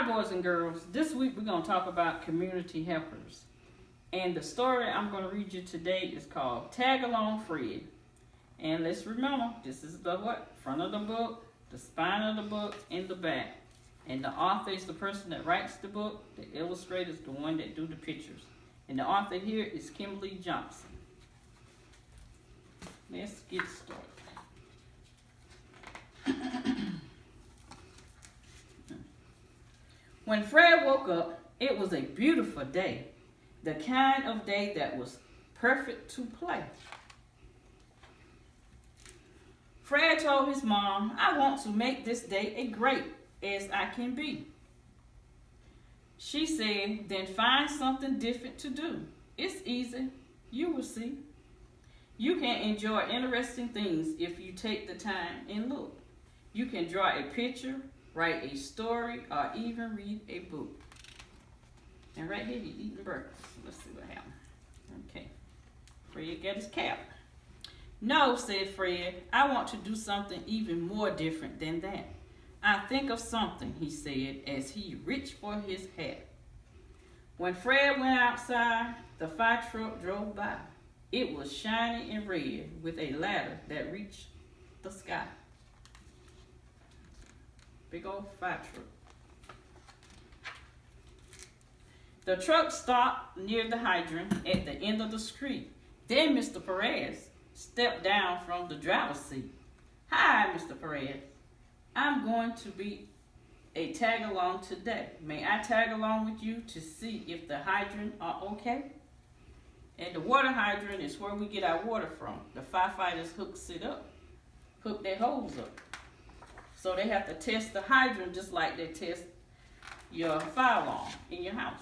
Hi, boys and girls. This week we're going to talk about community helpers. And the story I'm going to read you today is called Tag Along Fred. And let's remember, this is the front of the book, the spine of the book, and the back. And the author is the person that writes the book. The illustrator is the one that do the pictures. And the author here is Kimberly Johnson. Let's get started. When Fred woke up, it was a beautiful day. The kind of day that was perfect to play. Fred told his mom, I want to make this day as great as I can be. She said, then find something different to do. It's easy. You will see. You can enjoy interesting things if you take the time and look. You can draw a picture, write a story, or even read a book. And right here, he's eating breakfast. Let's see what happened. Okay. Fred got his cap. No, said Fred, I want to do something even more different than that. I think of something, he said, as he reached for his hat. When Fred went outside, the fire truck drove by. It was shiny and red with a ladder that reached the sky. Big old fire truck. The truck stopped near the hydrant at the end of the street. Then Mr. Perez stepped down from the driver's seat. Hi, Mr. Perez. I'm going to be a tag along today. May I tag along with you to see if the hydrant are okay? And the water hydrant is where we get our water from. The firefighters hook their hose up. So they have to test the hydrant just like they test your fire alarm in your house.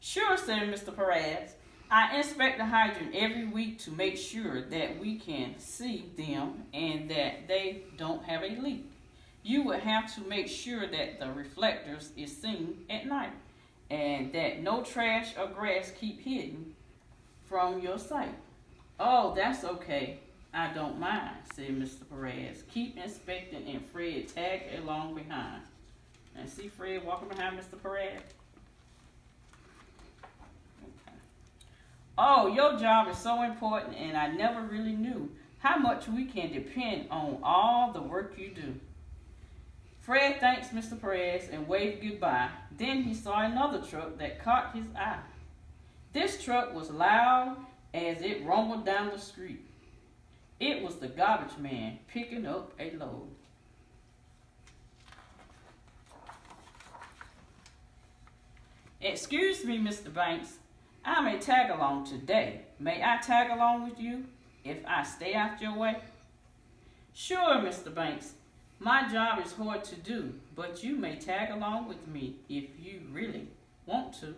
Sure, said Mr. Perez. I inspect the hydrant every week to make sure that we can see them and that they don't have a leak. You will have to make sure that the reflectors is seen at night and that no trash or grass keep hidden from your sight. Oh, that's okay. I don't mind, said Mr. Perez. Keep inspecting and Fred tagged along behind. And see Fred walking behind Mr. Perez? Okay. Oh, your job is so important and I never really knew how much we can depend on all the work you do. Fred thanked Mr. Perez and waved goodbye. Then he saw another truck that caught his eye. This truck was loud as it rumbled down the street. It was the garbage man picking up a load. Excuse me, Mr. Banks. I'm a tag-along today. May I tag along with you if I stay out your way? Sure, Mr. Banks. My job is hard to do, but you may tag along with me if you really want to.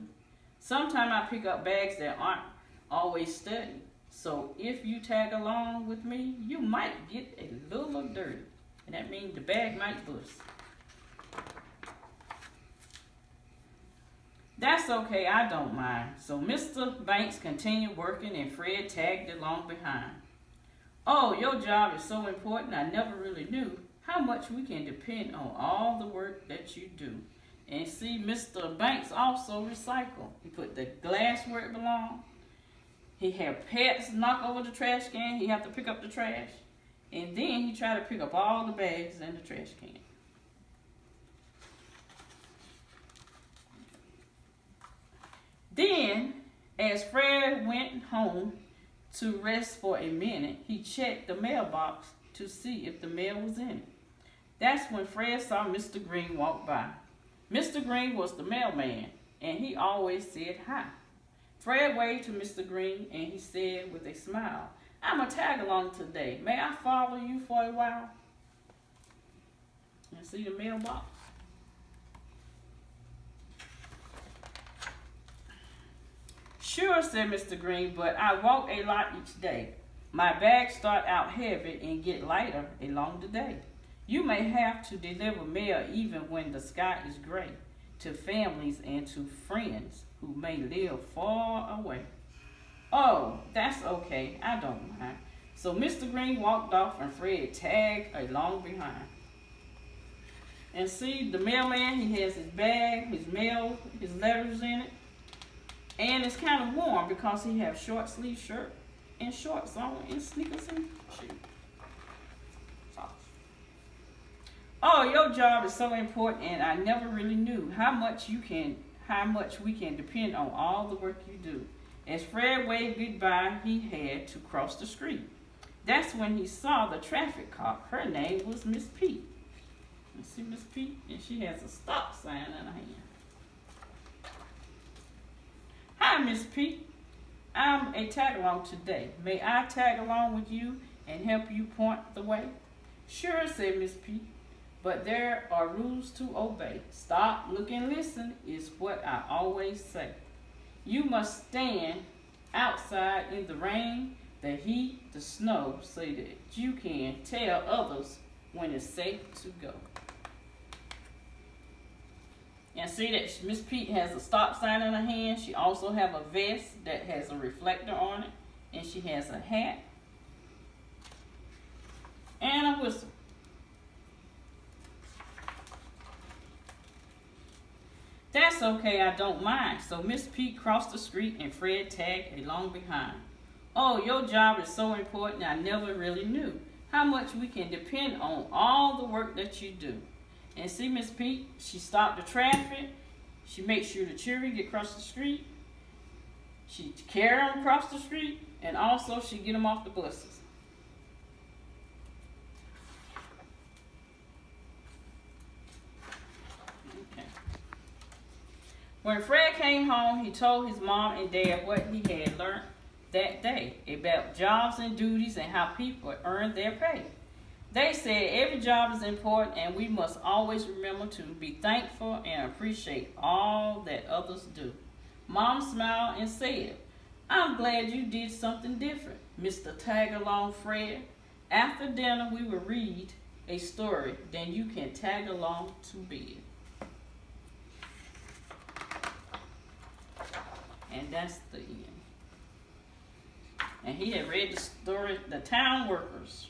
Sometimes I pick up bags that aren't always steady. So if you tag along with me, you might get a little dirty. And that means the bag might bust. That's okay, I don't mind. So Mr. Banks continued working and Fred tagged along behind. Oh, your job is so important, I never really knew how much we can depend on all the work that you do. And see, Mr. Banks also recycled. He put the glass where it belonged. He had pets knock over the trash can. He had to pick up the trash. And then he tried to pick up all the bags in the trash can. Then, as Fred went home to rest for a minute, he checked the mailbox to see if the mail was in it. That's when Fred saw Mr. Green walk by. Mr. Green was the mailman, and he always said hi. Fred waved to Mr. Green, and he said with a smile, I'm a tag-along today. May I follow you for a while? And see the mailbox? Sure, said Mr. Green, but I walk a lot each day. My bags start out heavy and get lighter along the day. You may have to deliver mail even when the sky is gray, to families and to friends who may live far away. Oh, that's okay, I don't mind. So Mr. Green walked off and Fred tagged along behind. And see, the mailman, he has his bag, his mail, his letters in it. And it's kind of warm because he has short sleeve shirt and shorts on and sneakers and shoes. Socks. Oh, your job is so important, and I never really knew how much we can depend on all the work you do. As Fred waved goodbye, he had to cross the street. That's when he saw the traffic cop. Her name was Miss Pete. You see Miss Pete? And she has a stop sign in her hand. Hi, Miss Pete. I'm a tag-along today. May I tag along with you and help you point the way? Sure, said Miss Pete, but there are rules to obey. Stop, look, and listen is what I always say. You must stand outside in the rain, the heat, the snow, so that you can tell others when it's safe to go. And see that Miss Pete has a stop sign in her hand. She also have a vest that has a reflector on it. And she has a hat and a whistle. That's okay, I don't mind. So Miss Pete crossed the street and Fred tagged along behind. Oh, your job is so important, I never really knew how much we can depend on all the work that you do. And see Miss Pete, she stopped the traffic. She makes sure the children get across the street. She carry them across the street, and also she get them off the buses. Okay. When Fred came home, he told his mom and dad what he had learned that day about jobs and duties and how people earn their pay. They said every job is important and we must always remember to be thankful and appreciate all that others do. Mom smiled and said, I'm glad you did something different, Mr. Tag-along Fred. After dinner, we will read a story, then you can tag along to bed. And that's the end. And he had read the story, The Town Workers.